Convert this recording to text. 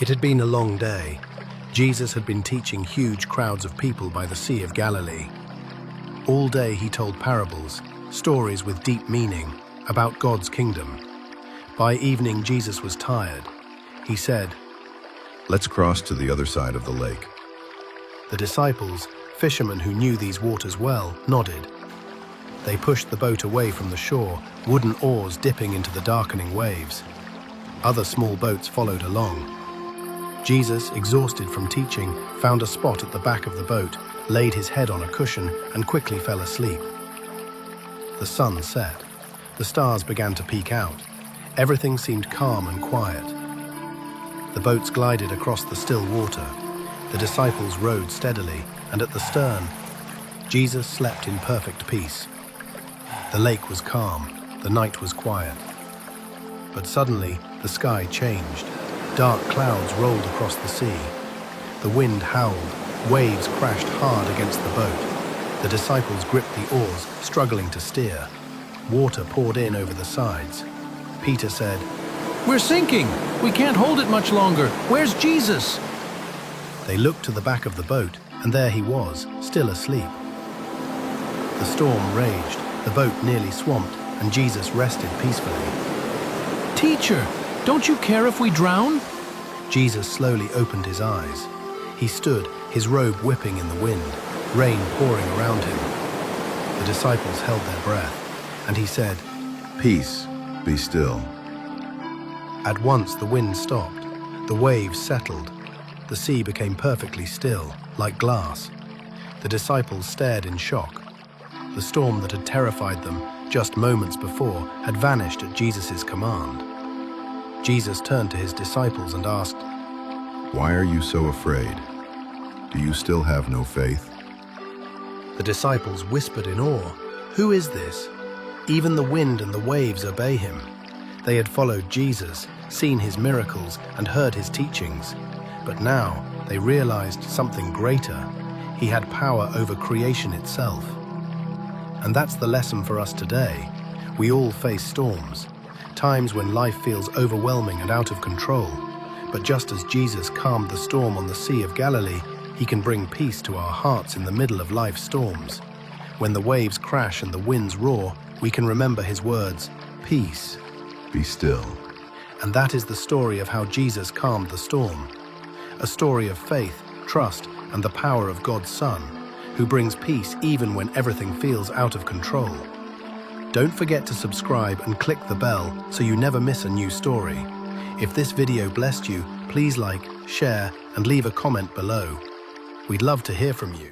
It had been a long day. Jesus had been teaching huge crowds of people by the Sea of Galilee. All day he told parables, stories with deep meaning, about God's kingdom. By evening, Jesus was tired. He said, "Let's cross to the other side of the lake." The disciples, fishermen who knew these waters well, nodded. They pushed the boat away from the shore, wooden oars dipping into the darkening waves. Other small boats followed along. Jesus, exhausted from teaching, found a spot at the back of the boat, laid his head on a cushion, and quickly fell asleep. The sun set. The stars began to peek out. Everything seemed calm and quiet. The boats glided across the still water. The disciples rowed steadily, and at the stern, Jesus slept in perfect peace. The lake was calm, the night was quiet. But suddenly, the sky changed. Dark clouds rolled across the sea. The wind howled, waves crashed hard against the boat. The disciples gripped the oars, struggling to steer. Water poured in over the sides. Peter said, "We're sinking! We can't hold it much longer! Where's Jesus?" They looked to the back of the boat, and there he was, still asleep. The storm raged, the boat nearly swamped, and Jesus rested peacefully. "Teacher, don't you care if we drown?" Jesus slowly opened his eyes. He stood, his robe whipping in the wind, rain pouring around him. The disciples held their breath, and he said, "Peace, be still." At once the wind stopped, the waves settled, the sea became perfectly still, like glass. The disciples stared in shock. The storm that had terrified them just moments before had vanished at Jesus' command. Jesus turned to his disciples and asked, "Why are you so afraid? Do you still have no faith?" The disciples whispered in awe, "Who is this? Even the wind and the waves obey him." They had followed Jesus, seen his miracles, and heard his teachings. But now they realized something greater. He had power over creation itself. And that's the lesson for us today. We all face storms, times when life feels overwhelming and out of control. But just as Jesus calmed the storm on the Sea of Galilee, he can bring peace to our hearts in the middle of life's storms. When the waves crash and the winds roar, we can remember his words, "Peace, Be still." And that is the story of how Jesus calmed the storm. A story of faith, trust, and the power of God's Son, who brings peace even when everything feels out of control. Don't forget to subscribe and click the bell so you never miss a new story. If this video blessed you, please like, share, and leave a comment below. We'd love to hear from you.